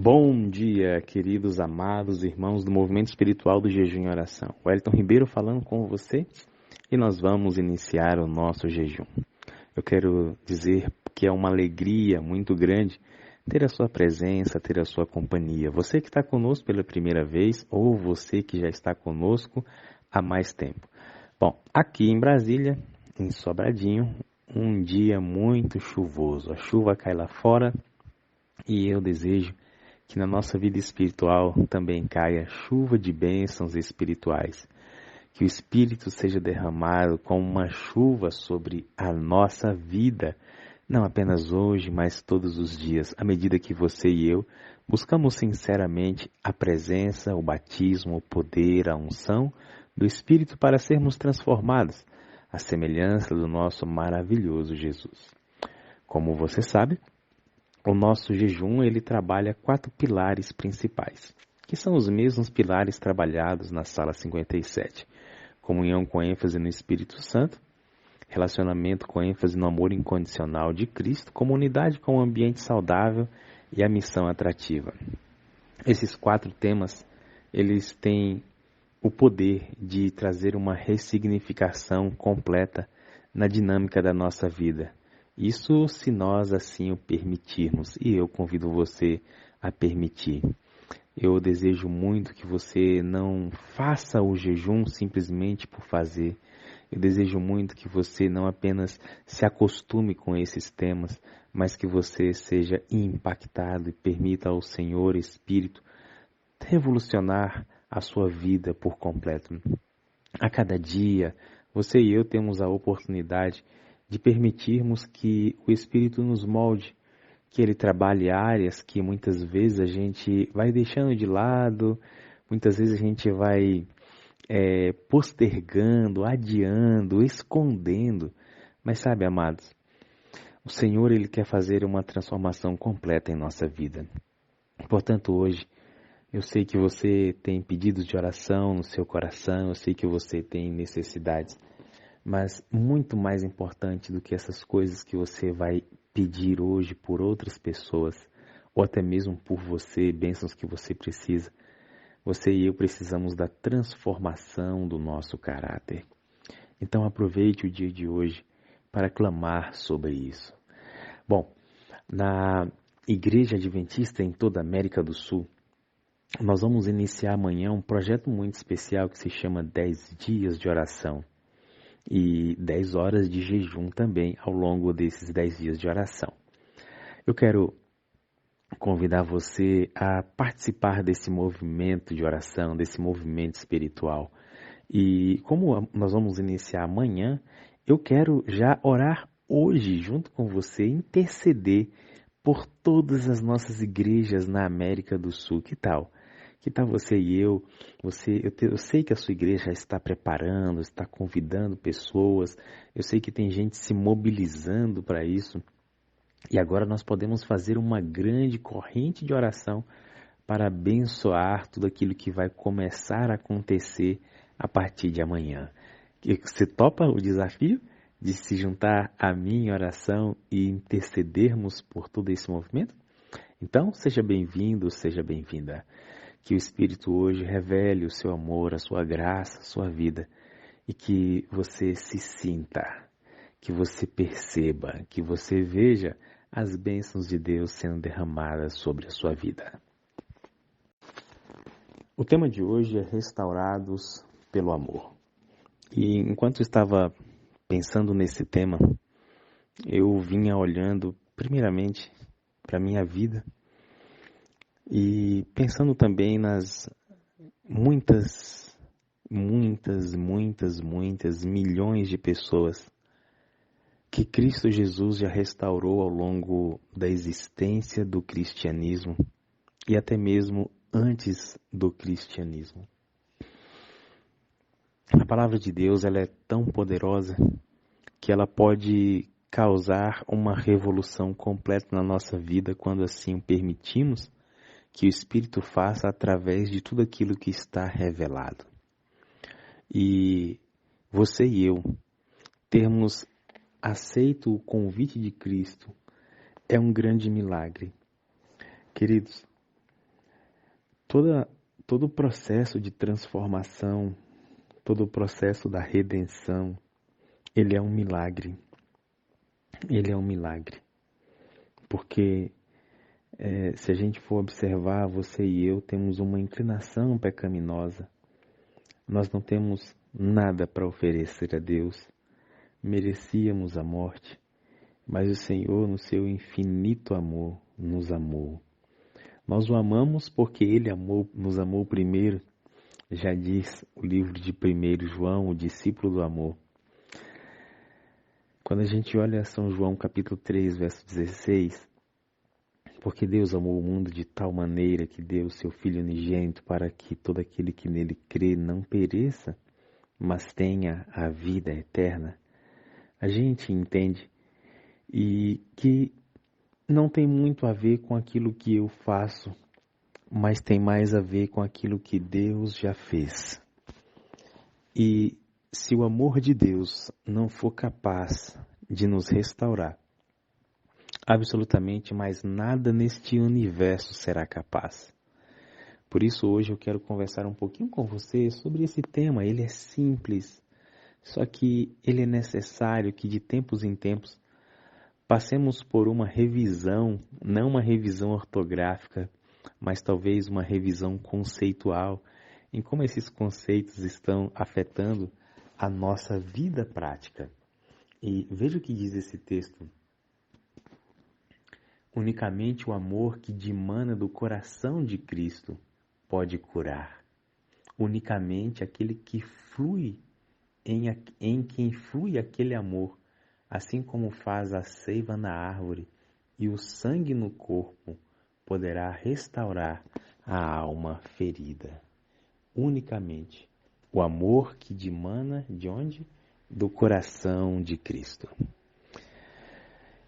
Bom dia, queridos amados irmãos do Movimento Espiritual do Jejum e Oração. Wellington Ribeiro falando com você e nós vamos iniciar o nosso jejum. Eu quero dizer que é uma alegria muito grande ter a sua presença, ter a sua companhia. Você que está conosco pela primeira vez ou você que já está conosco há mais tempo. Bom, aqui em Brasília, em Sobradinho, um dia muito chuvoso. A chuva cai lá fora e eu desejo que na nossa vida espiritual também caia chuva de bênçãos espirituais. Que o Espírito seja derramado como uma chuva sobre a nossa vida, não apenas hoje, mas todos os dias, à medida que você e eu buscamos sinceramente a presença, o batismo, o poder, a unção do Espírito para sermos transformados à semelhança do nosso maravilhoso Jesus. Como você sabe, o nosso jejum ele trabalha 4 pilares principais, que são os mesmos pilares trabalhados na sala 57. Comunhão com ênfase no Espírito Santo, relacionamento com ênfase no amor incondicional de Cristo, comunidade com um ambiente saudável e a missão atrativa. Esses 4 temas, eles têm o poder de trazer uma ressignificação completa na dinâmica da nossa vida. Isso se nós assim o permitirmos, e eu convido você a permitir. Eu desejo muito que você não faça o jejum simplesmente por fazer. Eu desejo muito que você não apenas se acostume com esses temas, mas que você seja impactado e permita ao Senhor Espírito revolucionar a sua vida por completo. A cada dia, você e eu temos a oportunidade de permitirmos que o Espírito nos molde, que Ele trabalhe áreas que muitas vezes a gente vai deixando de lado, muitas vezes a gente vai postergando, adiando, escondendo. Mas sabe, amados, o Senhor Ele quer fazer uma transformação completa em nossa vida. Portanto, hoje, eu sei que você tem pedidos de oração no seu coração, eu sei que você tem necessidades. Mas muito mais importante do que essas coisas que você vai pedir hoje por outras pessoas, ou até mesmo por você, bênçãos que você precisa, você e eu precisamos da transformação do nosso caráter. Então aproveite o dia de hoje para clamar sobre isso. Bom, na Igreja Adventista em toda a América do Sul, nós vamos iniciar amanhã um projeto muito especial que se chama 10 dias de oração. E 10 horas de jejum também ao longo desses 10 dias de oração. Eu quero convidar você a participar desse movimento de oração, desse movimento espiritual. E como nós vamos iniciar amanhã, eu quero já orar hoje junto com você, interceder por todas as nossas igrejas na América do Sul. Que tal? Que tal você e eu? Eu sei que a sua igreja já está preparando, está convidando pessoas. Eu sei que tem gente se mobilizando para isso. E agora nós podemos fazer uma grande corrente de oração para abençoar tudo aquilo que vai começar a acontecer a partir de amanhã. Você topa o desafio de se juntar a mim em oração e intercedermos por todo esse movimento? Então, seja bem-vindo, seja bem-vinda. Que o Espírito hoje revele o seu amor, a sua graça, a sua vida e que você se sinta, que você perceba, que você veja as bênçãos de Deus sendo derramadas sobre a sua vida. O tema de hoje é restaurados pelo amor. E enquanto eu estava pensando nesse tema, eu vinha olhando primeiramente para a minha vida e pensando também nas muitas milhões de pessoas que Cristo Jesus já restaurou ao longo da existência do cristianismo e até mesmo antes do cristianismo. A palavra de Deus ela é tão poderosa que ela pode causar uma revolução completa na nossa vida quando assim o permitimos que o Espírito faça através de tudo aquilo que está revelado. E você e eu termos aceito o convite de Cristo é um grande milagre. Queridos, Toda, todo o processo de transformação, todo o processo da redenção, ele é um milagre. Ele é um milagre. Porque se a gente for observar, você e eu temos uma inclinação pecaminosa. Nós não temos nada para oferecer a Deus. Merecíamos a morte, mas o Senhor, no seu infinito amor, nos amou. Nós o amamos porque Ele nos amou primeiro. Já diz o livro de 1 João, o discípulo do amor. Quando a gente olha São João capítulo 3, verso 16, porque Deus amou o mundo de tal maneira que deu o seu Filho unigênito para que todo aquele que nele crê não pereça, mas tenha a vida eterna. A gente entende e que não tem muito a ver com aquilo que eu faço, mas tem mais a ver com aquilo que Deus já fez. E se o amor de Deus não for capaz de nos restaurar, absolutamente mais nada neste universo será capaz. Por isso hoje eu quero conversar um pouquinho com você sobre esse tema. Ele é simples, só que ele é necessário que de tempos em tempos passemos por uma revisão, não uma revisão ortográfica, mas talvez uma revisão conceitual, em como esses conceitos estão afetando a nossa vida prática. E veja o que diz esse texto. Unicamente o amor que dimana do coração de Cristo pode curar. Unicamente aquele que flui, em quem flui aquele amor, assim como faz a seiva na árvore e o sangue no corpo, poderá restaurar a alma ferida. Unicamente o amor que dimana de onde? Do coração de Cristo.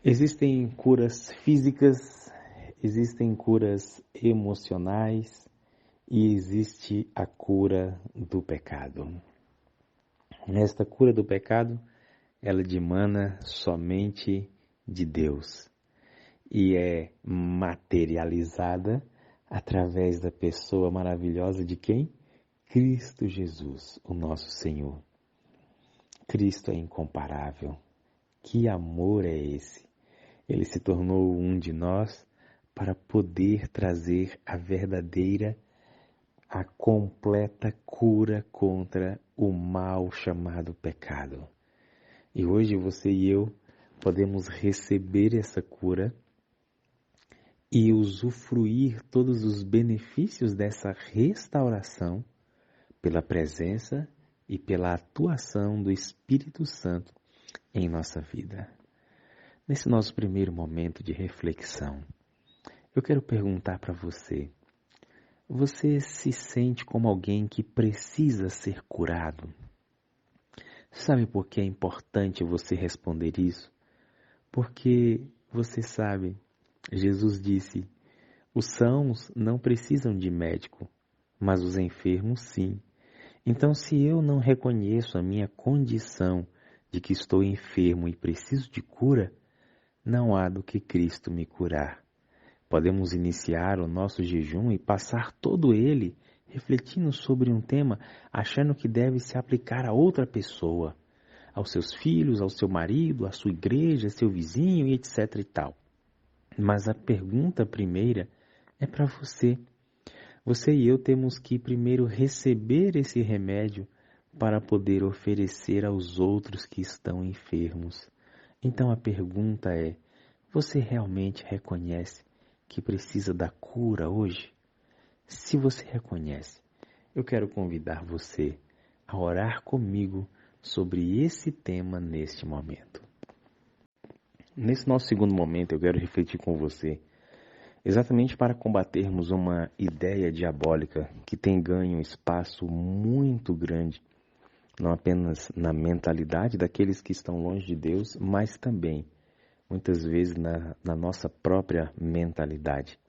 Existem curas físicas, existem curas emocionais e existe a cura do pecado. Esta cura do pecado, ela dimana somente de Deus e é materializada através da pessoa maravilhosa de quem? Cristo Jesus, o nosso Senhor. Cristo é incomparável. Que amor é esse? Ele se tornou um de nós para poder trazer a verdadeira, a completa cura contra o mal chamado pecado. E hoje você e eu podemos receber essa cura e usufruir todos os benefícios dessa restauração pela presença e pela atuação do Espírito Santo em nossa vida. Nesse nosso primeiro momento de reflexão, eu quero perguntar para você: você se sente como alguém que precisa ser curado? Sabe por que é importante você responder isso? Porque você sabe, Jesus disse, os sãos não precisam de médico, mas os enfermos sim. Então, se eu não reconheço a minha condição de que estou enfermo e preciso de cura, não há do que Cristo me curar. Podemos iniciar o nosso jejum e passar todo ele refletindo sobre um tema, achando que deve se aplicar a outra pessoa, aos seus filhos, ao seu marido, à sua igreja, seu vizinho e etc e tal. Mas a pergunta primeira é para você. Você e eu temos que primeiro receber esse remédio para poder oferecer aos outros que estão enfermos. Então a pergunta é: você realmente reconhece que precisa da cura hoje? Se você reconhece, eu quero convidar você a orar comigo sobre esse tema neste momento. Nesse nosso segundo momento, eu quero refletir com você exatamente para combatermos uma ideia diabólica que tem ganho um espaço muito grande, não apenas na mentalidade daqueles que estão longe de Deus, mas também, muitas vezes, na nossa própria mentalidade,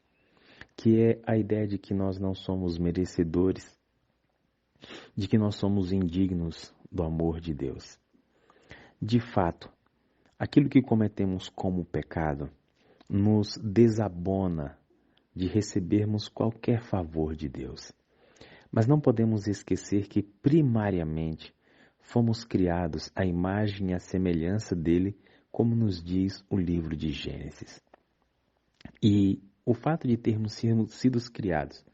que é a ideia de que nós não somos merecedores, de que nós somos indignos do amor de Deus. De fato, aquilo que cometemos como pecado nos desabona de recebermos qualquer favor de Deus. Mas não podemos esquecer que, primariamente, fomos criados à imagem e à semelhança dele, como nos diz o livro de Gênesis. E o fato de termos sido criados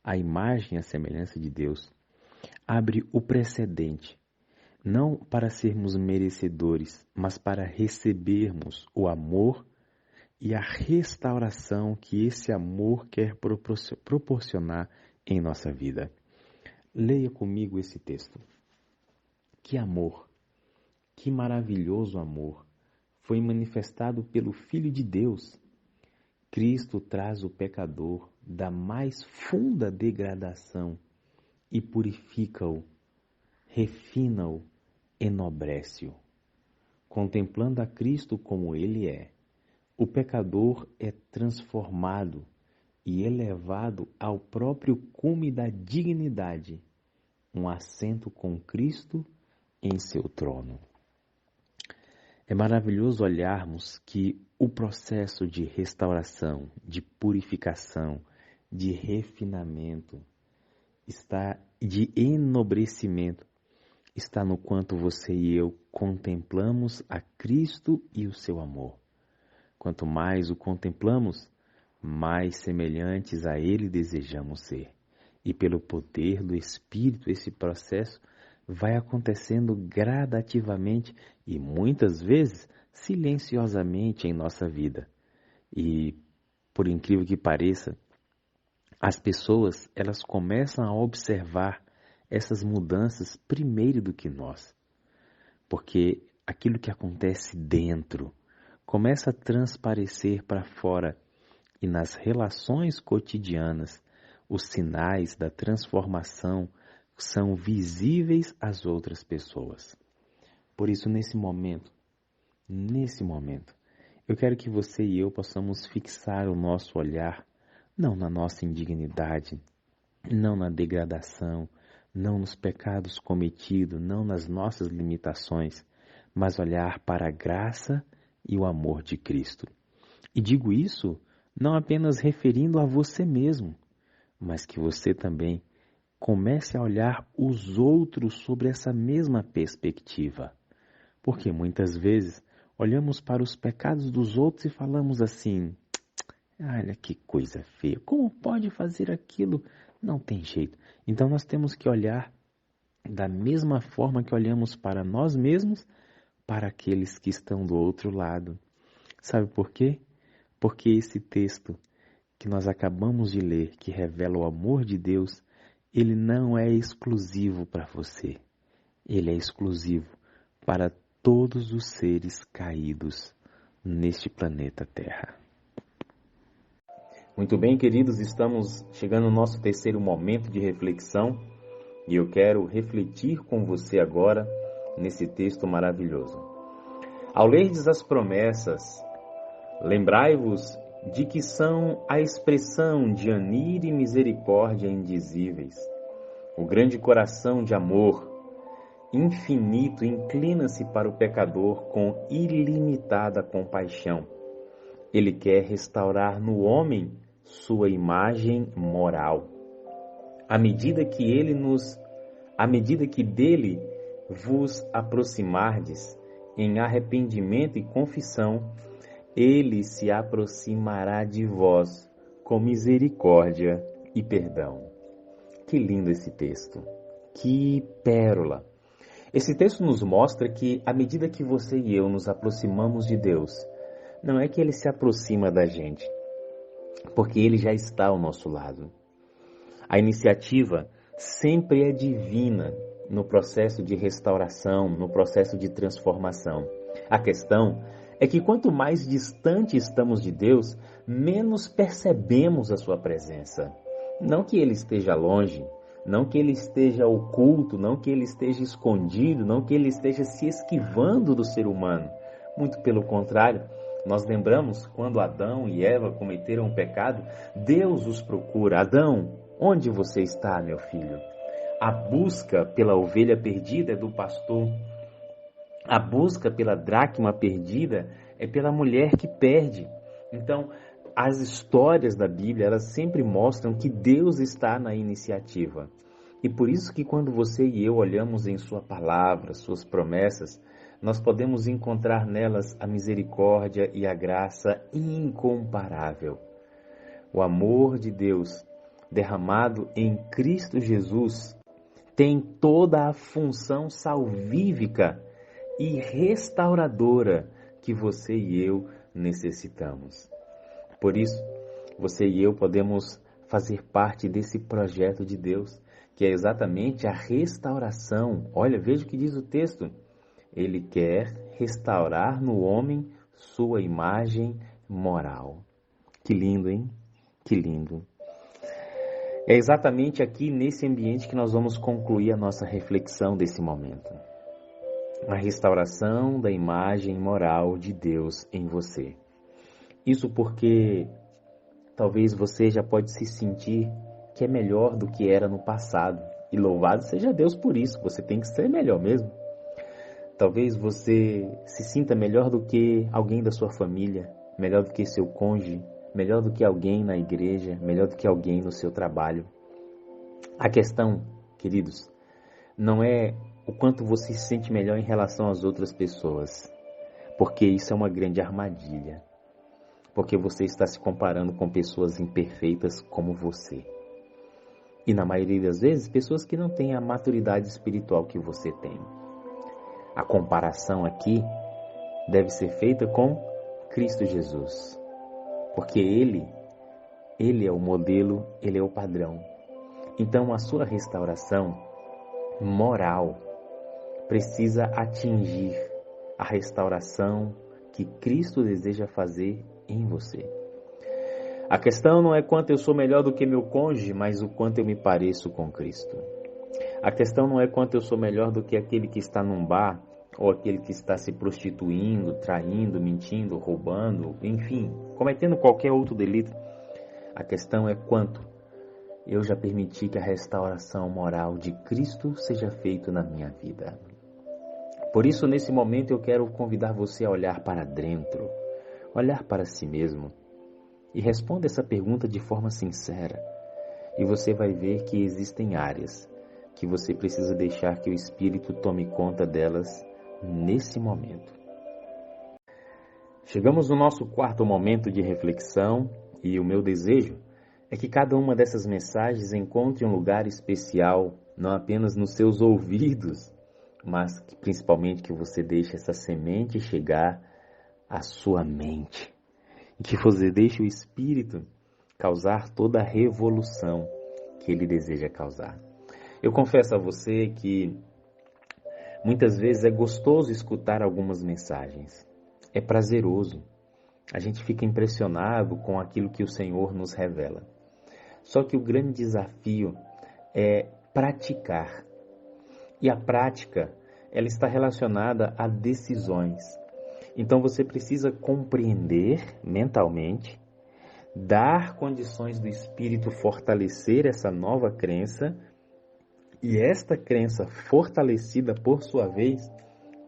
à imagem e à semelhança de Deus abre o precedente, não para sermos merecedores, mas para recebermos o amor e a restauração que esse amor quer proporcionar em nossa vida. Leia comigo esse texto. Que amor, que maravilhoso amor, foi manifestado pelo Filho de Deus. Cristo traz o pecador da mais funda degradação e purifica-o, refina-o, enobrece-o. Contemplando a Cristo como Ele é, o pecador é transformado e elevado ao próprio cume da dignidade, um assento com Cristo em seu trono. É maravilhoso olharmos que o processo de restauração, de purificação, de refinamento, de enobrecimento, está no quanto você e eu contemplamos a Cristo e o seu amor. Quanto mais o contemplamos, mais semelhantes a Ele desejamos ser. E pelo poder do Espírito, esse processo vai acontecendo gradativamente e muitas vezes silenciosamente em nossa vida. E, por incrível que pareça, as pessoas, elas começam a observar essas mudanças primeiro do que nós. Porque aquilo que acontece dentro começa a transparecer para fora e nas relações cotidianas, os sinais da transformação são visíveis às outras pessoas. Por isso, nesse momento, eu quero que você e eu possamos fixar o nosso olhar, não na nossa indignidade, não na degradação, não nos pecados cometidos, não nas nossas limitações, mas olhar para a graça e o amor de Cristo. E digo isso não apenas referindo a você mesmo, mas que você também comece a olhar os outros sobre essa mesma perspectiva. Porque muitas vezes olhamos para os pecados dos outros e falamos assim: olha que coisa feia, como pode fazer aquilo? Não tem jeito. Então nós temos que olhar da mesma forma que olhamos para nós mesmos, para aqueles que estão do outro lado. Sabe por quê? Porque esse texto que nós acabamos de ler, que revela o amor de Deus, ele não é exclusivo para você. Ele é exclusivo para todos os seres caídos neste planeta Terra. Muito bem, queridos, estamos chegando ao nosso terceiro momento de reflexão e eu quero refletir com você agora nesse texto maravilhoso. Ao lerdes as promessas, lembrai-vos de que são a expressão de anir e misericórdia indizíveis. O grande coração de amor infinito inclina-se para o pecador com ilimitada compaixão. Ele quer restaurar no homem sua imagem moral. À medida que dele vos aproximardes em arrependimento e confissão, ele se aproximará de vós com misericórdia e perdão. Que lindo esse texto! Que pérola! Esse texto nos mostra que, à medida que você e eu nos aproximamos de Deus, não é que Ele se aproxima da gente, porque Ele já está ao nosso lado. A iniciativa sempre é divina no processo de restauração, no processo de transformação. A questão é que quanto mais distante estamos de Deus, menos percebemos a sua presença. Não que Ele esteja longe, não que Ele esteja oculto, não que Ele esteja escondido, não que Ele esteja se esquivando do ser humano. Muito pelo contrário, nós lembramos quando Adão e Eva cometeram o pecado, Deus os procura. Adão, onde você está, meu filho? A busca pela ovelha perdida é do pastor. A busca pela dracma perdida é pela mulher que perde. Então, as histórias da Bíblia, elas sempre mostram que Deus está na iniciativa. E por isso que quando você e eu olhamos em sua palavra, suas promessas, nós podemos encontrar nelas a misericórdia e a graça incomparável. O amor de Deus derramado em Cristo Jesus tem toda a função salvífica e restauradora que você e eu necessitamos. Por isso, você e eu podemos fazer parte desse projeto de Deus, que é exatamente a restauração. Olha, veja o que diz o texto. Ele quer restaurar no homem sua imagem moral. Que lindo, hein? Que lindo. É exatamente aqui nesse ambiente que nós vamos concluir a nossa reflexão desse momento. A restauração da imagem moral de Deus em você. Isso porque talvez você já pode se sentir que é melhor do que era no passado. E louvado seja Deus por isso, você tem que ser melhor mesmo. Talvez você se sinta melhor do que alguém da sua família, melhor do que seu cônjuge, melhor do que alguém na igreja, melhor do que alguém no seu trabalho. A questão, queridos, não é o quanto você se sente melhor em relação às outras pessoas, porque isso é uma grande armadilha, porque você está se comparando com pessoas imperfeitas como você. E na maioria das vezes, pessoas que não têm a maturidade espiritual que você tem. A comparação aqui deve ser feita com Cristo Jesus, porque Ele é o modelo, Ele é o padrão. Então a sua restauração moral precisa atingir a restauração que Cristo deseja fazer em você. A questão não é quanto eu sou melhor do que meu cônjuge, mas o quanto eu me pareço com Cristo. A questão não é quanto eu sou melhor do que aquele que está num bar, ou aquele que está se prostituindo, traindo, mentindo, roubando, enfim, cometendo qualquer outro delito. A questão é quanto eu já permiti que a restauração moral de Cristo seja feita na minha vida. Por isso, nesse momento, eu quero convidar você a olhar para dentro, olhar para si mesmo e responda essa pergunta de forma sincera. E você vai ver que existem áreas que você precisa deixar que o Espírito tome conta delas nesse momento. Chegamos no nosso quarto momento de reflexão e o meu desejo é que cada uma dessas mensagens encontre um lugar especial, não apenas nos seus ouvidos, mas que, principalmente que você deixe essa semente chegar à sua mente e que você deixe o Espírito causar toda a revolução que ele deseja causar. Eu confesso a você que muitas vezes é gostoso escutar algumas mensagens, é prazeroso, a gente fica impressionado com aquilo que o Senhor nos revela. Só que o grande desafio é praticar. E a prática, ela está relacionada a decisões. Então você precisa compreender mentalmente, dar condições do Espírito fortalecer essa nova crença, e esta crença fortalecida por sua vez,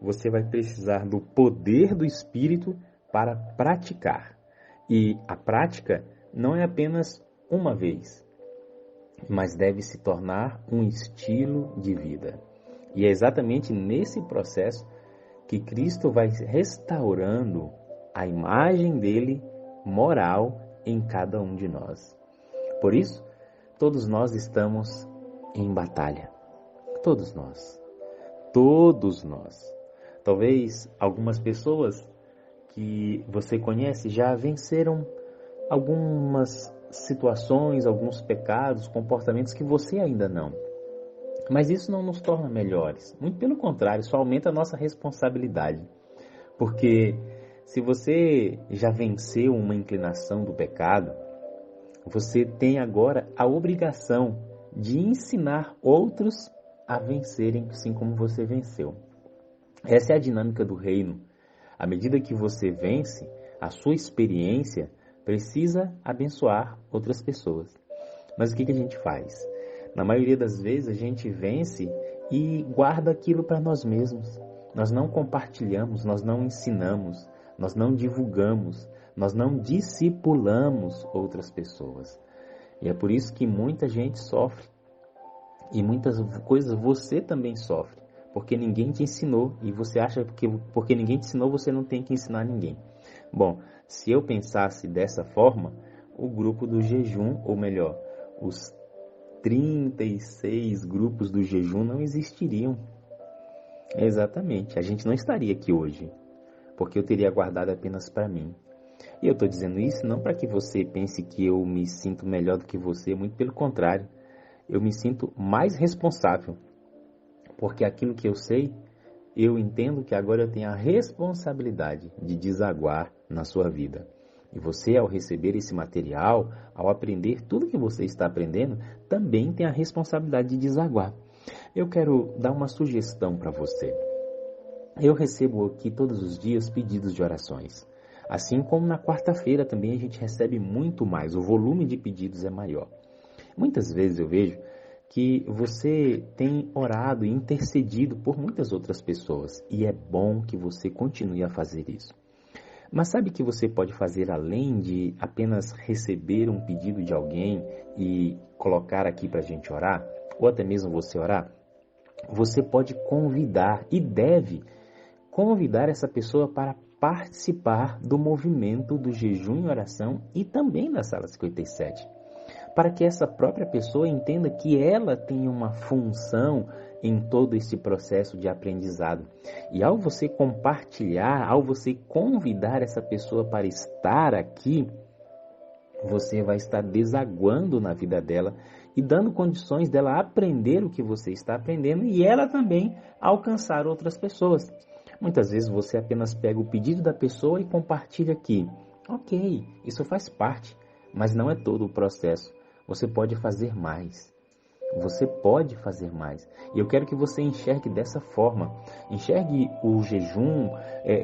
você vai precisar do poder do Espírito para praticar. E a prática não é apenas uma vez, mas deve se tornar um estilo de vida. E é exatamente nesse processo que Cristo vai restaurando a imagem dele moral em cada um de nós. Por isso, todos nós estamos em batalha. Todos nós. Todos nós. Talvez algumas pessoas que você conhece já venceram algumas situações, alguns pecados, comportamentos que você ainda não. Mas isso não nos torna melhores. Muito pelo contrário, isso aumenta a nossa responsabilidade. Porque se você já venceu uma inclinação do pecado, você tem agora a obrigação de ensinar outros a vencerem, assim como você venceu. Essa é a dinâmica do reino. À medida que você vence, a sua experiência precisa abençoar outras pessoas. Mas o que a gente faz? Na maioria das vezes a gente vence e guarda aquilo para nós mesmos. Nós não compartilhamos, nós não ensinamos, nós não divulgamos, Nós não discipulamos outras pessoas. E é por isso que muita gente sofre. E muitas coisas você também sofre. Porque ninguém te ensinou. E você acha que porque ninguém te ensinou, você não tem que ensinar ninguém. Bom, se eu pensasse dessa forma, o grupo do jejum, ou melhor, os 36 grupos do jejum não existiriam. Exatamente, a gente não estaria aqui hoje, porque eu teria guardado apenas para mim. E eu estou dizendo isso não para que você pense que eu me sinto melhor do que você, muito pelo contrário. Eu me sinto mais responsável, porque aquilo que eu sei, eu entendo que agora eu tenho a responsabilidade de desaguar na sua vida. E você, ao receber esse material, ao aprender tudo que você está aprendendo, também tem a responsabilidade de desaguar. Eu quero dar uma sugestão para você. Eu recebo aqui todos os dias pedidos de orações. Assim como na quarta-feira também a gente recebe muito mais, o volume de pedidos é maior. Muitas vezes eu vejo que você tem orado e intercedido por muitas outras pessoas. E é bom que você continue a fazer isso. Mas sabe o que você pode fazer além de apenas receber um pedido de alguém e colocar aqui para a gente orar? Ou até mesmo você orar? Você pode convidar e deve convidar essa pessoa para participar do movimento do jejum e oração e também da Sala 57. Para que essa própria pessoa entenda que ela tem uma função em todo esse processo de aprendizado. E ao você compartilhar, ao você convidar essa pessoa para estar aqui, você vai estar desaguando na vida dela e dando condições dela aprender o que você está aprendendo e ela também alcançar outras pessoas. Muitas vezes você apenas pega o pedido da pessoa e compartilha aqui. Ok, isso faz parte, mas não é todo o processo. Você pode fazer mais. Você pode fazer mais. E eu quero que você enxergue dessa forma. Enxergue o jejum,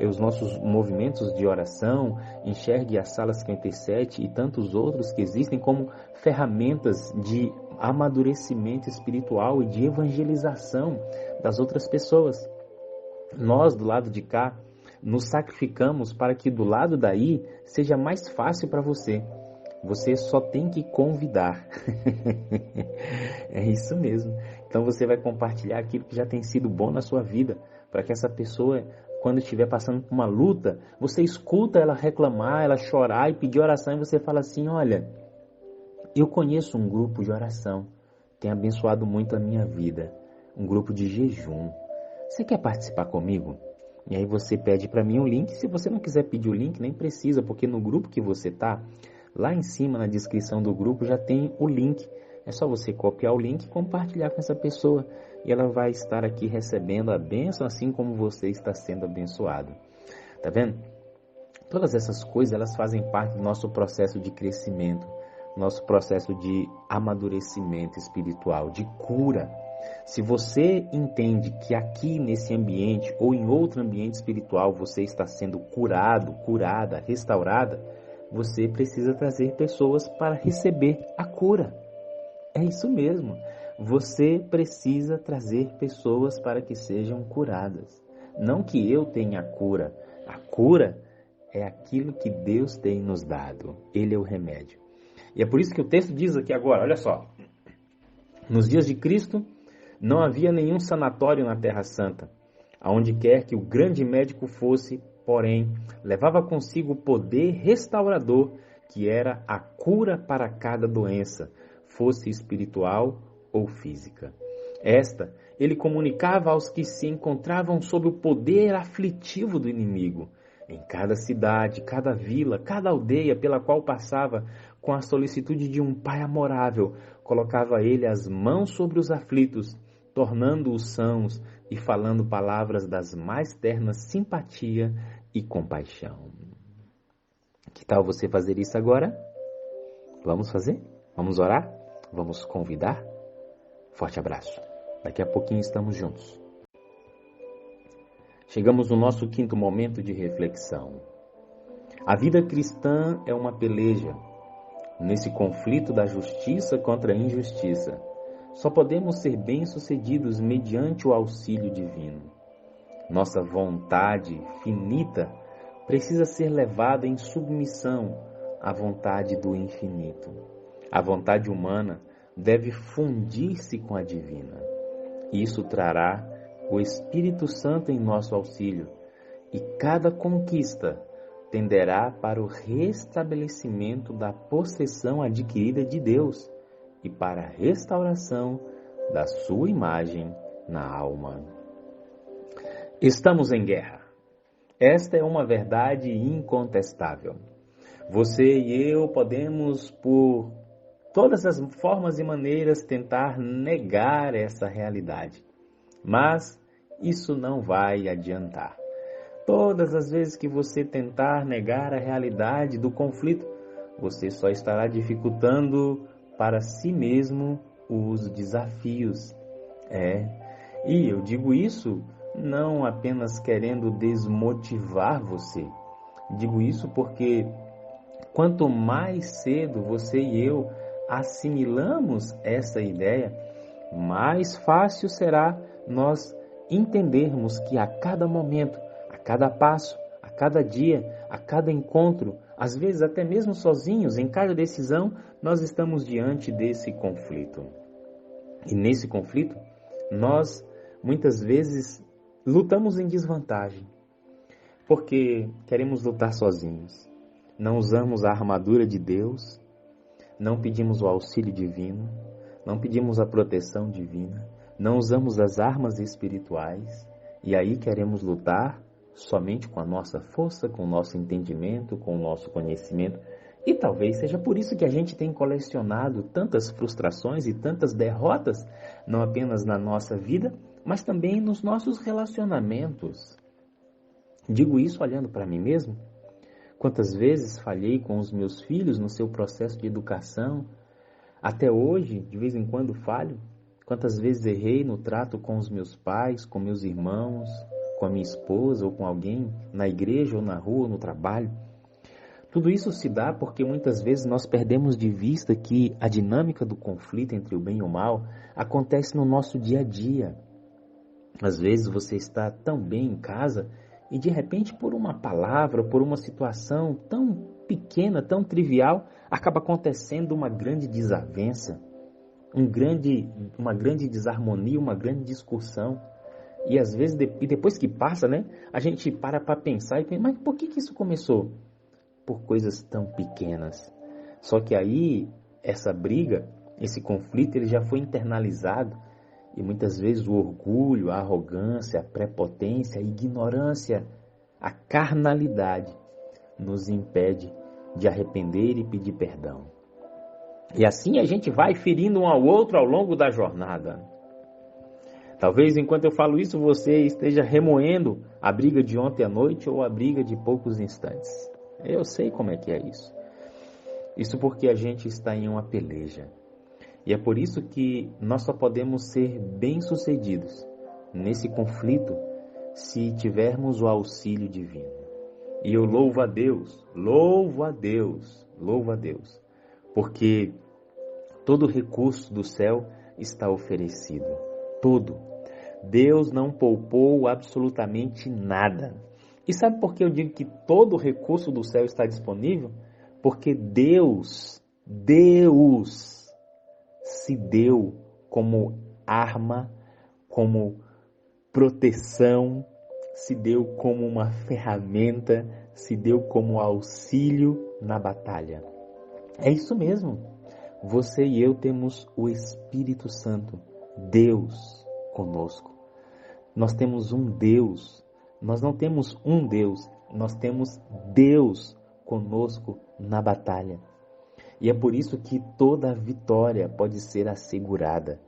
os nossos movimentos de oração, enxergue a Sala 57 e tantos outros que existem como ferramentas de amadurecimento espiritual e de evangelização das outras pessoas. Nós, do lado de cá, nos sacrificamos para que do lado daí seja mais fácil para você. Você só tem que convidar. É isso mesmo. Então você vai compartilhar aquilo que já tem sido bom na sua vida, para que essa pessoa, quando estiver passando por uma luta, você escuta ela reclamar, ela chorar e pedir oração, e você fala assim: olha, eu conheço um grupo de oração, tem abençoado muito a minha vida, um grupo de jejum. Você quer participar comigo? E aí você pede para mim um link. Se você não quiser pedir o link, nem precisa, porque no grupo que você está, lá em cima, na descrição do grupo, já tem o link. É só você copiar o link e compartilhar com essa pessoa. E ela vai estar aqui recebendo a bênção, assim como você está sendo abençoado. Tá vendo? Todas essas coisas, elas fazem parte do nosso processo de crescimento, nosso processo de amadurecimento espiritual, de cura. Se você entende que aqui nesse ambiente ou em outro ambiente espiritual você está sendo curado, curada, restaurada, você precisa trazer pessoas para receber a cura. É isso mesmo. Você precisa trazer pessoas para que sejam curadas. Não que eu tenha a cura. A cura é aquilo que Deus tem nos dado. Ele é o remédio. E é por isso que o texto diz aqui agora, olha só. Nos dias de Cristo, não havia nenhum sanatório na Terra Santa. Aonde quer que o grande médico fosse, porém, levava consigo o poder restaurador, que era a cura para cada doença, fosse espiritual ou física. Esta ele comunicava aos que se encontravam sob o poder aflitivo do inimigo. Em cada cidade, cada vila, cada aldeia pela qual passava, com a solicitude de um pai amorável, colocava ele as mãos sobre os aflitos, tornando-os sãos e falando palavras das mais ternas simpatia e compaixão. Que tal você fazer isso agora? Vamos fazer? Vamos orar? Vamos convidar? Forte abraço. Daqui a pouquinho estamos juntos. Chegamos no nosso quinto momento de reflexão. A vida cristã é uma peleja. Nesse conflito da justiça contra a injustiça, só podemos ser bem-sucedidos mediante o auxílio divino. Nossa vontade finita precisa ser levada em submissão à vontade do infinito. A vontade humana deve fundir-se com a divina. Isso trará o Espírito Santo em nosso auxílio, e cada conquista tenderá para o restabelecimento da possessão adquirida de Deus e para a restauração da sua imagem na alma. Estamos em guerra. Esta é uma verdade incontestável. Você e eu podemos, por todas as formas e maneiras, tentar negar essa realidade, mas isso não vai adiantar. Todas as vezes que você tentar negar a realidade do conflito, você só estará dificultando para si mesmo os desafios. E eu digo isso não apenas querendo desmotivar você. Digo isso porque quanto mais cedo você e eu assimilamos essa ideia, mais fácil será nós entendermos que a cada momento, a cada passo, a cada dia, a cada encontro, às vezes até mesmo sozinhos, em cada decisão, nós estamos diante desse conflito. E nesse conflito, nós muitas vezes lutamos em desvantagem, porque queremos lutar sozinhos. Não usamos a armadura de Deus, não pedimos o auxílio divino, não pedimos a proteção divina, não usamos as armas espirituais, e aí queremos lutar somente com a nossa força, com o nosso entendimento, com o nosso conhecimento. E talvez seja por isso que a gente tem colecionado tantas frustrações e tantas derrotas, não apenas na nossa vida, mas também nos nossos relacionamentos. Digo isso olhando para mim mesmo. Quantas vezes falhei com os meus filhos no seu processo de educação? Até hoje, de vez em quando falho. Quantas vezes errei no trato com os meus pais, com meus irmãos, com a minha esposa ou com alguém na igreja ou na rua ou no trabalho? Tudo isso se dá porque muitas vezes nós perdemos de vista que a dinâmica do conflito entre o bem e o mal acontece no nosso dia a dia. Às vezes você está tão bem em casa e de repente por uma palavra, por uma situação tão pequena, tão trivial, acaba acontecendo uma grande desavença, uma grande desarmonia, uma grande discussão. E às vezes, depois que passa, a gente para pensar e pensa, mas por que isso começou? Por coisas tão pequenas. Só que aí, essa briga, esse conflito, ele já foi internalizado. E muitas vezes o orgulho, a arrogância, a prepotência, a ignorância, a carnalidade nos impede de arrepender e pedir perdão. E assim a gente vai ferindo um ao outro ao longo da jornada. Talvez enquanto eu falo isso você esteja remoendo a briga de ontem à noite ou a briga de poucos instantes. Eu sei como é que é isso. Isso porque a gente está em uma peleja. E é por isso que nós só podemos ser bem-sucedidos nesse conflito se tivermos o auxílio divino. E eu louvo a Deus, porque todo recurso do céu está oferecido. Todo. Deus não poupou absolutamente nada. E sabe por que eu digo que todo recurso do céu está disponível? Porque Deus se deu como arma, como proteção, se deu como uma ferramenta, se deu como auxílio na batalha. É isso mesmo. Você e eu temos o Espírito Santo, Deus conosco. Nós temos um Deus. Nós não temos um Deus, nós temos Deus conosco na batalha. E é por isso que toda vitória pode ser assegurada.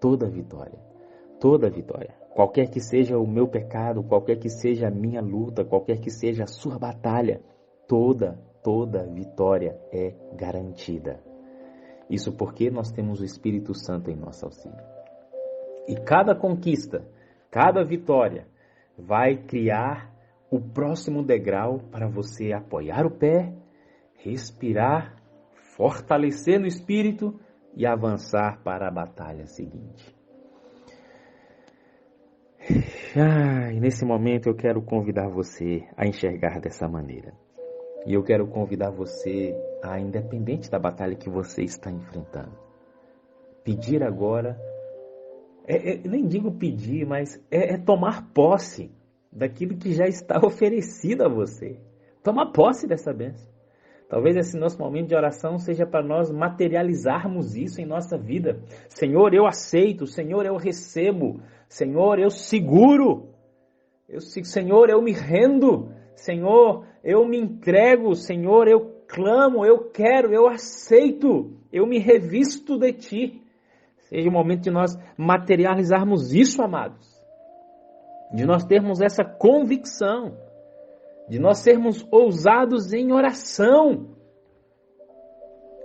Toda vitória. Qualquer que seja o meu pecado, qualquer que seja a minha luta, qualquer que seja a sua batalha, toda vitória é garantida. Isso porque nós temos o Espírito Santo em nosso auxílio. E cada conquista, cada vitória vai criar o próximo degrau para você apoiar o pé, respirar, fortalecer no espírito e avançar para a batalha seguinte. E nesse momento eu quero convidar você a enxergar dessa maneira. E eu quero convidar você a, independente da batalha que você está enfrentando, pedir agora, nem digo pedir, mas tomar posse daquilo que já está oferecido a você. Tomar posse dessa bênção. Talvez esse nosso momento de oração seja para nós materializarmos isso em nossa vida. Senhor, eu aceito. Senhor, eu recebo. Senhor, eu seguro. Senhor, eu me rendo. Senhor, eu me entrego. Senhor, eu clamo, eu quero, eu aceito. Eu me revisto de Ti. Seja o momento de nós materializarmos isso, amados. De nós termos essa convicção. De nós sermos ousados em oração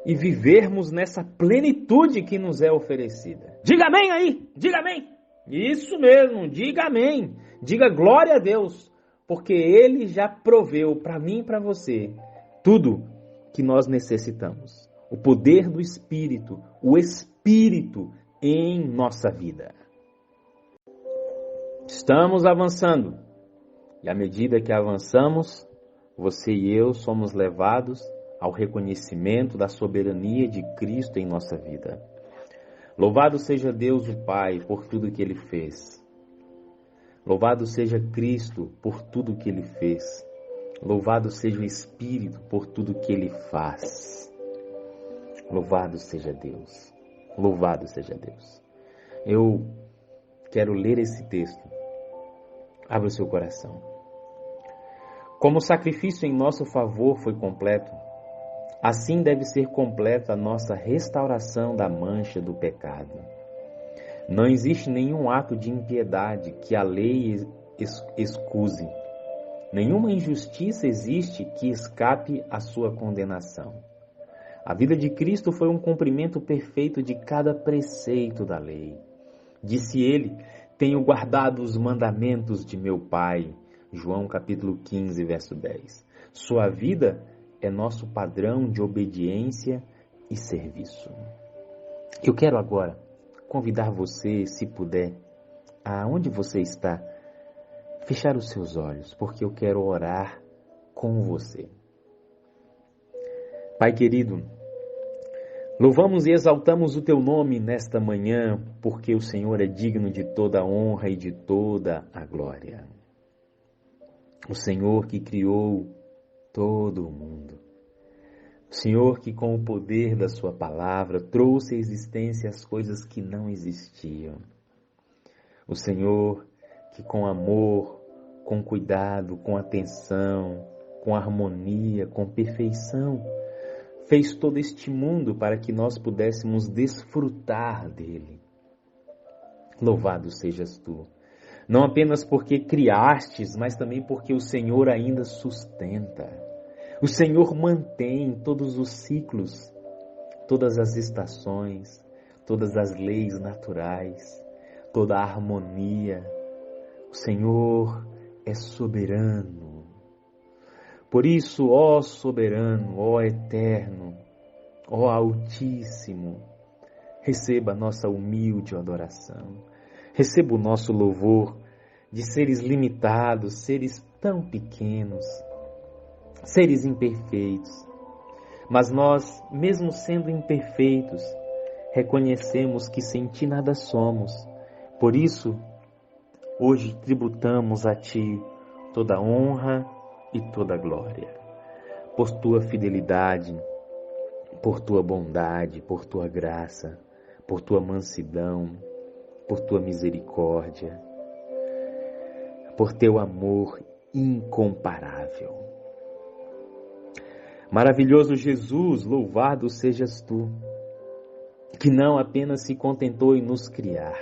e vivermos nessa plenitude que nos é oferecida. Diga amém aí, diga amém. Isso mesmo, diga amém. Diga glória a Deus, porque Ele já proveu para mim e para você tudo que nós necessitamos. O poder do Espírito, o Espírito em nossa vida. Estamos avançando. E à medida que avançamos, você e eu somos levados ao reconhecimento da soberania de Cristo em nossa vida. Louvado seja Deus o Pai por tudo que Ele fez. Louvado seja Cristo por tudo que Ele fez. Louvado seja o Espírito por tudo que Ele faz. Louvado seja Deus. Louvado seja Deus. Eu quero ler esse texto. Abra o seu coração. Como o sacrifício em nosso favor foi completo, assim deve ser completa a nossa restauração da mancha do pecado. Não existe nenhum ato de impiedade que a lei excuse. Nenhuma injustiça existe que escape à sua condenação. A vida de Cristo foi um cumprimento perfeito de cada preceito da lei. Disse ele: tenho guardado os mandamentos de meu Pai. João capítulo 15, verso 10. Sua vida é nosso padrão de obediência e serviço. Eu quero agora convidar você, se puder, aonde você está, fechar os seus olhos, porque eu quero orar com você. Pai querido, louvamos e exaltamos o Teu nome nesta manhã, porque o Senhor é digno de toda a honra e de toda a glória. O Senhor que criou todo o mundo. O Senhor que com o poder da sua palavra trouxe à existência as coisas que não existiam. O Senhor que com amor, com cuidado, com atenção, com harmonia, com perfeição, fez todo este mundo para que nós pudéssemos desfrutar dele. Louvado sejas tu. Não apenas porque criastes, mas também porque o Senhor ainda sustenta. O Senhor mantém todos os ciclos, todas as estações, todas as leis naturais, toda a harmonia. O Senhor é soberano. Por isso, ó soberano, ó eterno, ó Altíssimo, receba a nossa humilde adoração. Receba o nosso louvor de seres limitados, seres tão pequenos, seres imperfeitos. Mas nós, mesmo sendo imperfeitos, reconhecemos que sem Ti nada somos. Por isso, hoje tributamos a Ti toda a honra e toda a glória. Por Tua fidelidade, por Tua bondade, por Tua graça, por Tua mansidão, por Tua misericórdia, por Teu amor incomparável. Maravilhoso Jesus, louvado sejas Tu, que não apenas se contentou em nos criar,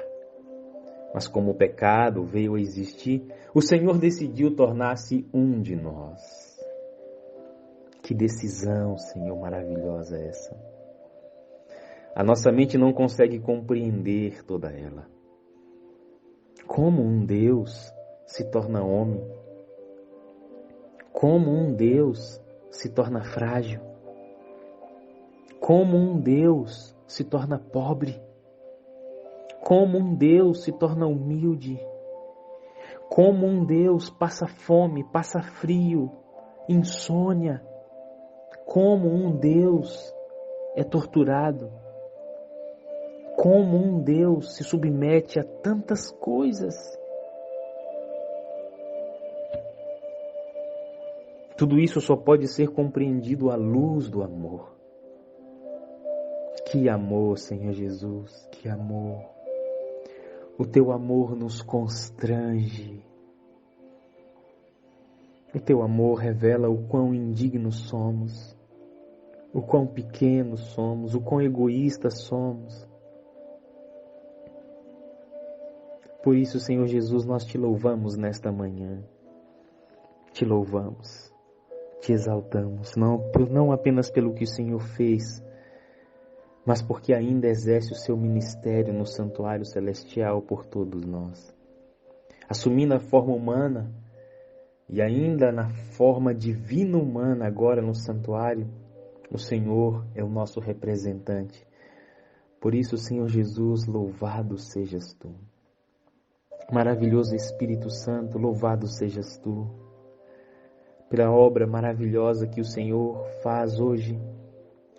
mas como o pecado veio a existir, o Senhor decidiu tornar-se um de nós. Que decisão, Senhor, maravilhosa essa. A nossa mente não consegue compreender toda ela. Como um Deus se torna homem? Como um Deus se torna frágil? Como um Deus se torna pobre? Como um Deus se torna humilde? Como um Deus passa fome, passa frio, insônia. Como um Deus é torturado. Como um Deus se submete a tantas coisas. Tudo isso só pode ser compreendido à luz do amor. Que amor, Senhor Jesus, que amor. O teu amor nos constrange. O teu amor revela o quão indignos somos, o quão pequenos somos, o quão egoístas somos. Por isso, Senhor Jesus, nós te louvamos nesta manhã. Te louvamos, te exaltamos, não apenas pelo que o Senhor fez, mas porque ainda exerce o seu ministério no santuário celestial por todos nós. Assumindo a forma humana e ainda na forma divina humana agora no santuário, o Senhor é o nosso representante. Por isso, Senhor Jesus, louvado sejas tu. Maravilhoso Espírito Santo, louvado sejas tu. Pela obra maravilhosa que o Senhor faz hoje,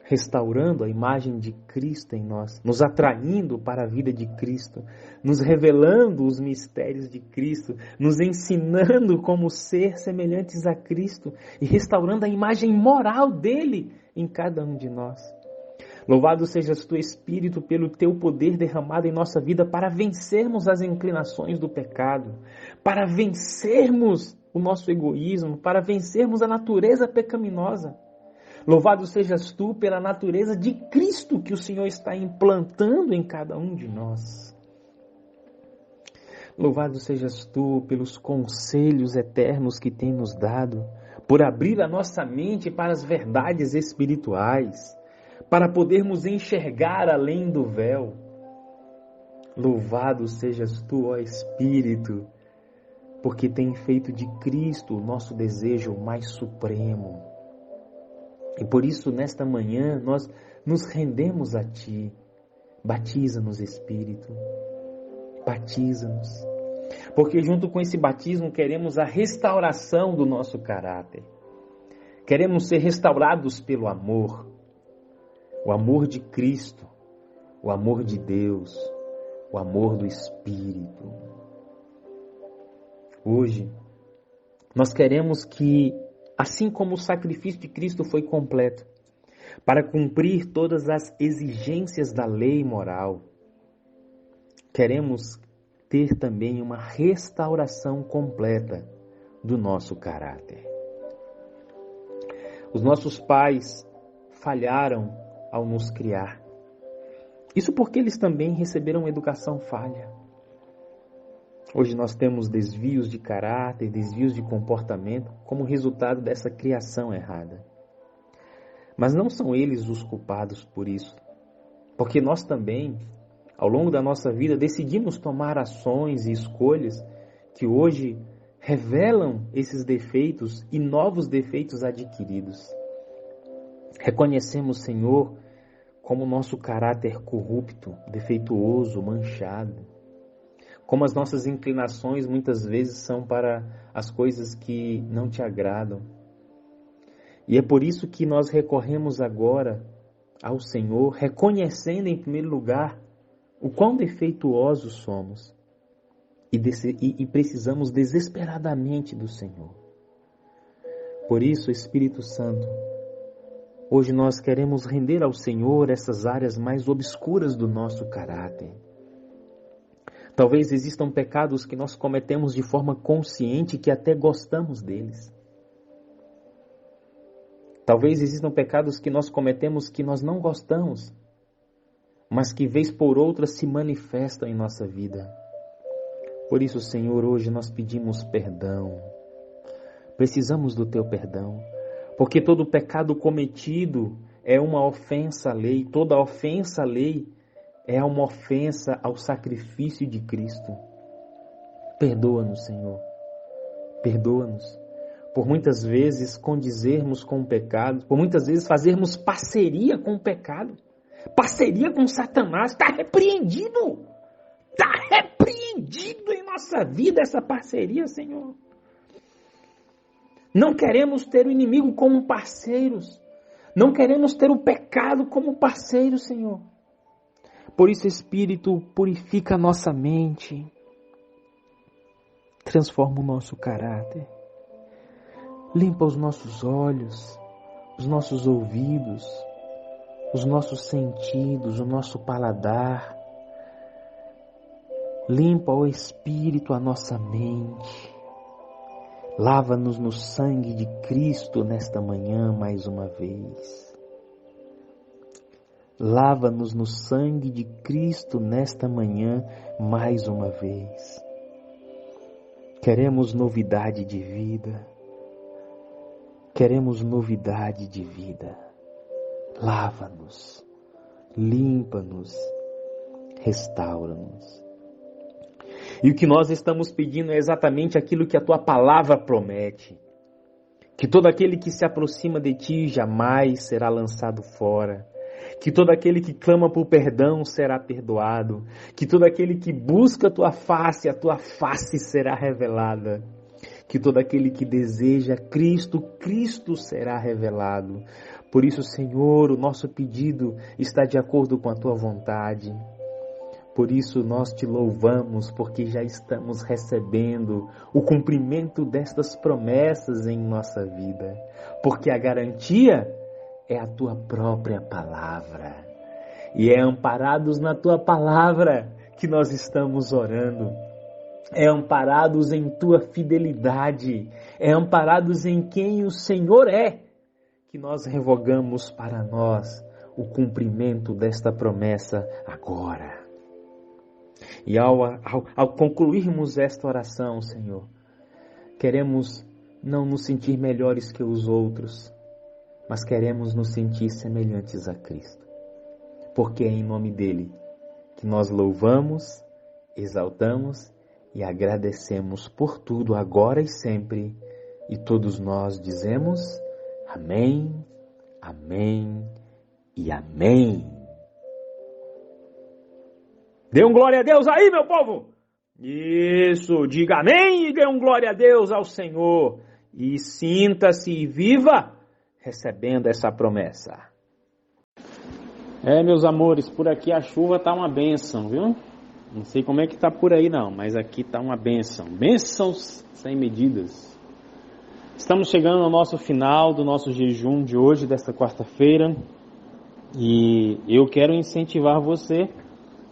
restaurando a imagem de Cristo em nós, nos atraindo para a vida de Cristo, nos revelando os mistérios de Cristo, nos ensinando como ser semelhantes a Cristo e restaurando a imagem moral dele em cada um de nós. Louvado sejas tu, Espírito, pelo teu poder derramado em nossa vida para vencermos as inclinações do pecado, para vencermos o nosso egoísmo, para vencermos a natureza pecaminosa. Louvado sejas tu pela natureza de Cristo que o Senhor está implantando em cada um de nós. Louvado sejas tu pelos conselhos eternos que tem nos dado, por abrir a nossa mente para as verdades espirituais, para podermos enxergar além do véu. Louvado sejas tu, ó Espírito, porque tem feito de Cristo o nosso desejo mais supremo. E por isso, nesta manhã, nós nos rendemos a Ti. Batiza-nos, Espírito. Batiza-nos. Porque junto com esse batismo queremos a restauração do nosso caráter. Queremos ser restaurados pelo amor. O amor de Cristo. O amor de Deus. O amor do Espírito. Hoje, nós queremos que, assim como o sacrifício de Cristo foi completo, para cumprir todas as exigências da lei moral, queremos ter também uma restauração completa do nosso caráter. Os nossos pais falharam ao nos criar. Isso porque eles também receberam educação falha. Hoje nós temos desvios de caráter, desvios de comportamento como resultado dessa criação errada. Mas não são eles os culpados por isso, porque nós também, ao longo da nossa vida, decidimos tomar ações e escolhas que hoje revelam esses defeitos e novos defeitos adquiridos. Reconhecemos, Senhor, como nosso caráter corrupto, defeituoso, manchado. Como as nossas inclinações muitas vezes são para as coisas que não te agradam. E é por isso que nós recorremos agora ao Senhor, reconhecendo em primeiro lugar o quão defeituosos somos e precisamos desesperadamente do Senhor. Por isso, Espírito Santo, hoje nós queremos render ao Senhor essas áreas mais obscuras do nosso caráter. Talvez existam pecados que nós cometemos de forma consciente que até gostamos deles. Talvez existam pecados que nós cometemos que nós não gostamos, mas que vez por outra se manifestam em nossa vida. Por isso, Senhor, hoje nós pedimos perdão. Precisamos do Teu perdão, porque todo pecado cometido é uma ofensa à lei, toda ofensa à lei é uma ofensa ao sacrifício de Cristo. Perdoa-nos, Senhor. Perdoa-nos. Por muitas vezes condizermos com o pecado, por muitas vezes fazermos parceria com o pecado, parceria com Satanás. Está repreendido. Está repreendido em nossa vida essa parceria, Senhor. Não queremos ter o inimigo como parceiros. Não queremos ter o pecado como parceiro, Senhor. Por isso, Espírito, purifica a nossa mente. Transforma o nosso caráter. Limpa os nossos olhos, os nossos ouvidos, os nossos sentidos, o nosso paladar. Limpa, ó Espírito, a nossa mente. Lava-nos no sangue de Cristo nesta manhã mais uma vez. Lava-nos no sangue de Cristo nesta manhã mais uma vez. Queremos novidade de vida. Queremos novidade de vida. Lava-nos, limpa-nos, restaura-nos. E o que nós estamos pedindo é exatamente aquilo que a Tua palavra promete. Que todo aquele que se aproxima de Ti jamais será lançado fora. Que todo aquele que clama por perdão será perdoado. Que todo aquele que busca a Tua face será revelada. Que todo aquele que deseja Cristo, Cristo será revelado. Por isso, Senhor, o nosso pedido está de acordo com a Tua vontade. Por isso nós Te louvamos, porque já estamos recebendo o cumprimento destas promessas em nossa vida. Porque a garantia é a Tua própria palavra. E é amparados na Tua palavra que nós estamos orando. É amparados em Tua fidelidade. É amparados em quem o Senhor é, que nós revogamos para nós o cumprimento desta promessa agora. E ao concluirmos esta oração, Senhor, queremos não nos sentir melhores que os outros, mas queremos nos sentir semelhantes a Cristo. Porque é em nome dEle que nós louvamos, exaltamos e agradecemos por tudo agora e sempre. E todos nós dizemos amém, amém e amém. Dê um glória a Deus aí, meu povo! Isso, diga amém e dê um glória a Deus ao Senhor. E sinta-se e viva recebendo essa promessa. Meus amores, por aqui a chuva tá uma bênção, viu? Não sei como é que tá por aí não, mas aqui tá uma bênção. Bênçãos sem medidas. Estamos chegando ao nosso final do nosso jejum de hoje, desta quarta-feira. E eu quero incentivar você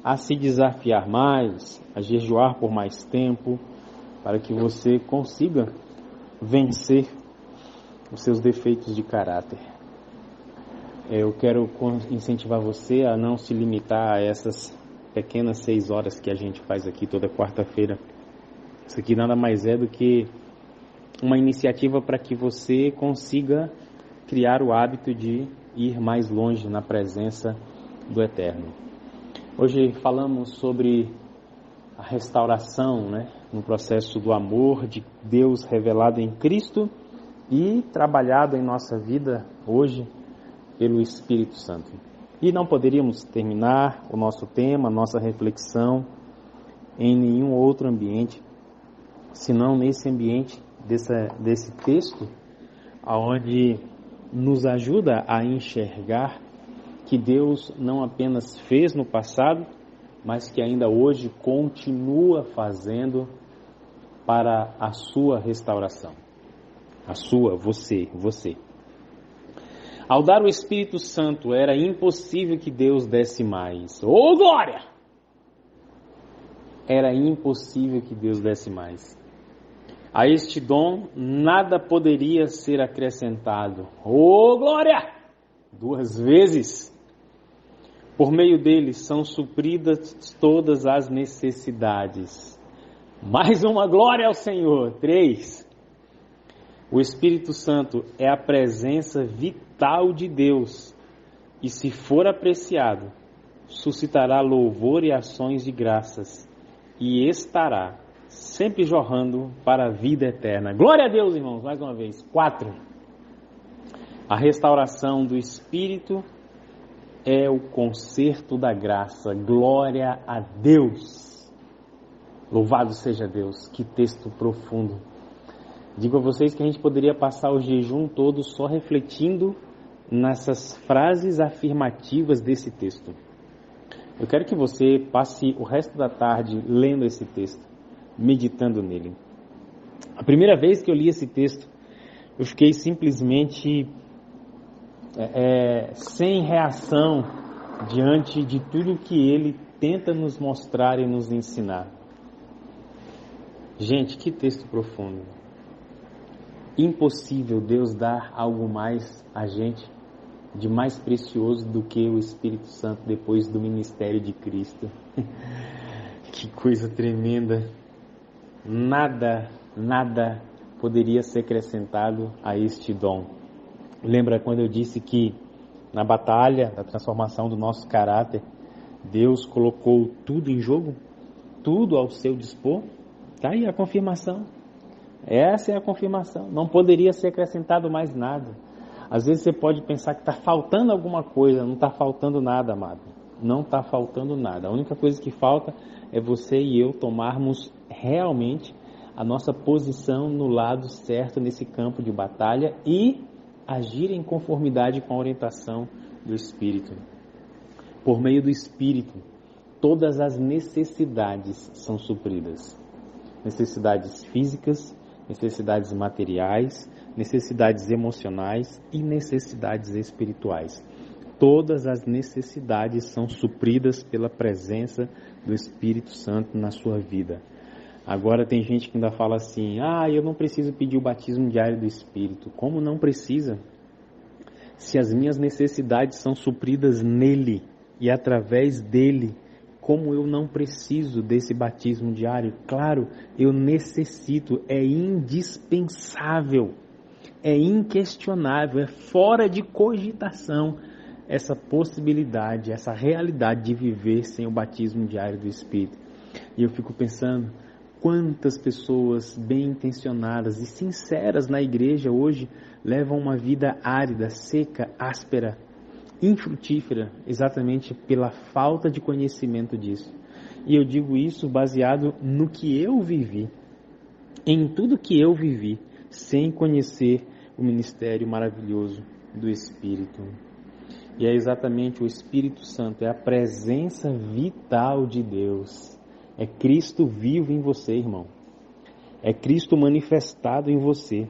a se desafiar mais, a jejuar por mais tempo, para que você consiga vencer os seus defeitos de caráter. Eu quero incentivar você a não se limitar a essas pequenas 6 horas que a gente faz aqui toda quarta-feira. Isso aqui nada mais é do que uma iniciativa para que você consiga criar o hábito de ir mais longe na presença do Eterno. Hoje falamos sobre a restauração, no processo do amor de Deus revelado em Cristo e trabalhado em nossa vida hoje pelo Espírito Santo. E não poderíamos terminar o nosso tema, nossa reflexão em nenhum outro ambiente, senão nesse ambiente desse texto, onde nos ajuda a enxergar que Deus não apenas fez no passado, mas que ainda hoje continua fazendo para a sua restauração. A sua, você. Ao dar o Espírito Santo, era impossível que Deus desse mais. Ô, glória! Era impossível que Deus desse mais. A este dom, nada poderia ser acrescentado. Ô, glória! 2 vezes. Por meio dele são supridas todas as necessidades. Mais uma glória ao Senhor. 3. O Espírito Santo é a presença vital de Deus. E se for apreciado, suscitará louvor e ações de graças. E estará sempre jorrando para a vida eterna. Glória a Deus, irmãos, mais uma vez. 4. A restauração do Espírito é o concerto da graça. Glória a Deus. Louvado seja Deus, que texto profundo. Digo a vocês que a gente poderia passar o jejum todo só refletindo nessas frases afirmativas desse texto. Eu quero que você passe o resto da tarde lendo esse texto, meditando nele. A primeira vez que eu li esse texto, eu fiquei simplesmente sem reação diante de tudo que ele tenta nos mostrar e nos ensinar. Gente, que texto profundo. Impossível Deus dar algo mais a gente de mais precioso do que o Espírito Santo depois do ministério de Cristo. Que coisa tremenda. Nada poderia ser acrescentado a este dom. Lembra quando eu disse que na batalha da transformação do nosso caráter, Deus colocou tudo em jogo? Tudo ao seu dispor? Está aí a confirmação. Essa é a confirmação. Não poderia ser acrescentado mais nada. Às vezes você pode pensar que está faltando alguma coisa. Não está faltando nada, amado. Não está faltando nada. A única coisa que falta é você e eu tomarmos realmente a nossa posição no lado certo nesse campo de batalha e agir em conformidade com a orientação do Espírito. Por meio do Espírito, todas as necessidades são supridas. Necessidades físicas, necessidades materiais, necessidades emocionais e necessidades espirituais. Todas as necessidades são supridas pela presença do Espírito Santo na sua vida. Agora tem gente que ainda fala assim, eu não preciso pedir o batismo diário do Espírito. Como não precisa? Se as minhas necessidades são supridas nele e através dele, como eu não preciso desse batismo diário? Claro, eu necessito, é indispensável, é inquestionável, é fora de cogitação essa possibilidade, essa realidade de viver sem o batismo diário do Espírito. E eu fico pensando, quantas pessoas bem intencionadas e sinceras na igreja hoje levam uma vida árida, seca, áspera, infrutífera, exatamente pela falta de conhecimento disso. E eu digo isso baseado no que eu vivi, em tudo que eu vivi, sem conhecer o ministério maravilhoso do Espírito. E é exatamente o Espírito Santo, é a presença vital de Deus. É Cristo vivo em você, irmão. É Cristo manifestado em você.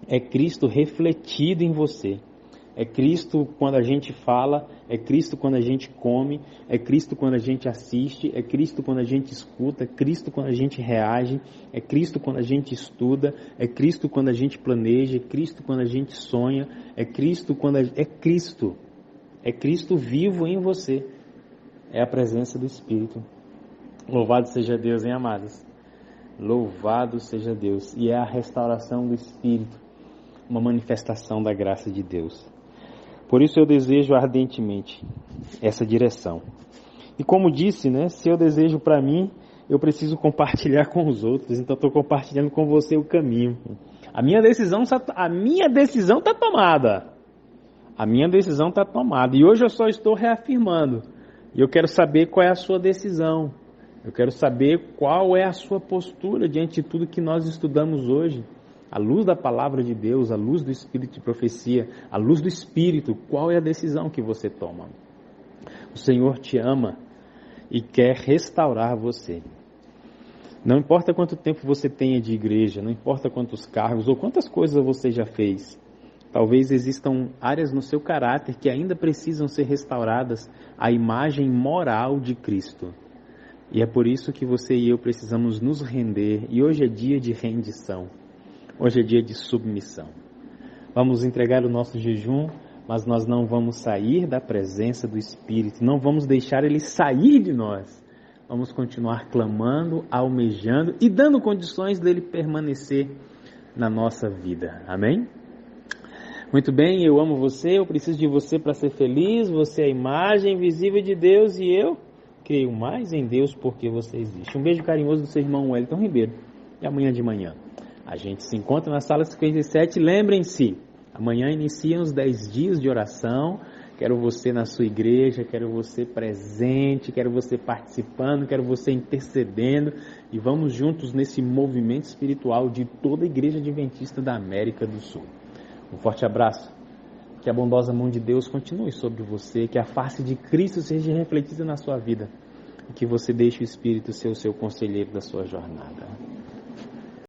É Cristo refletido em você. É Cristo quando a gente fala, é Cristo quando a gente come, é Cristo quando a gente assiste, é Cristo quando a gente escuta, é Cristo quando a gente reage, é Cristo quando a gente estuda, é Cristo quando a gente planeja, é Cristo quando a gente sonha, é Cristo quando é Cristo. É Cristo vivo em você. É a presença do Espírito. Louvado seja Deus, hein, amados? Louvado seja Deus. E é a restauração do Espírito, uma manifestação da graça de Deus. Por isso eu desejo ardentemente essa direção. E como disse, né, se eu desejo para mim, eu preciso compartilhar com os outros. Então estou compartilhando com você o caminho. A minha decisão está tomada. A minha decisão está tomada. E hoje eu só estou reafirmando. E eu quero saber qual é a sua decisão. Eu quero saber qual é a sua postura diante de tudo que nós estudamos hoje. À luz da palavra de Deus, à luz do Espírito de profecia, à luz do Espírito, qual é a decisão que você toma? O Senhor te ama e quer restaurar você. Não importa quanto tempo você tenha de igreja, não importa quantos cargos ou quantas coisas você já fez. Talvez existam áreas no seu caráter que ainda precisam ser restauradas à imagem moral de Cristo. E é por isso que você e eu precisamos nos render. E hoje é dia de rendição. Hoje é dia de submissão. Vamos entregar o nosso jejum, mas nós não vamos sair da presença do Espírito. Não vamos deixar ele sair de nós. Vamos continuar clamando, almejando e dando condições dele permanecer na nossa vida. Amém? Muito bem, eu amo você, eu preciso de você para ser feliz. Você é a imagem visível de Deus e eu creio mais em Deus porque você existe. Um beijo carinhoso do seu irmão Wellington Ribeiro. E amanhã de manhã a gente se encontra na sala 57. Lembrem-se, amanhã iniciam os 10 dias de oração Quero você na sua igreja, quero você presente, quero você participando, quero você intercedendo. E vamos juntos nesse movimento espiritual de toda a Igreja Adventista da América do Sul. Um forte abraço. Que a bondosa mão de Deus continue sobre você, que a face de Cristo seja refletida na sua vida e que você deixe o Espírito ser o seu conselheiro da sua jornada.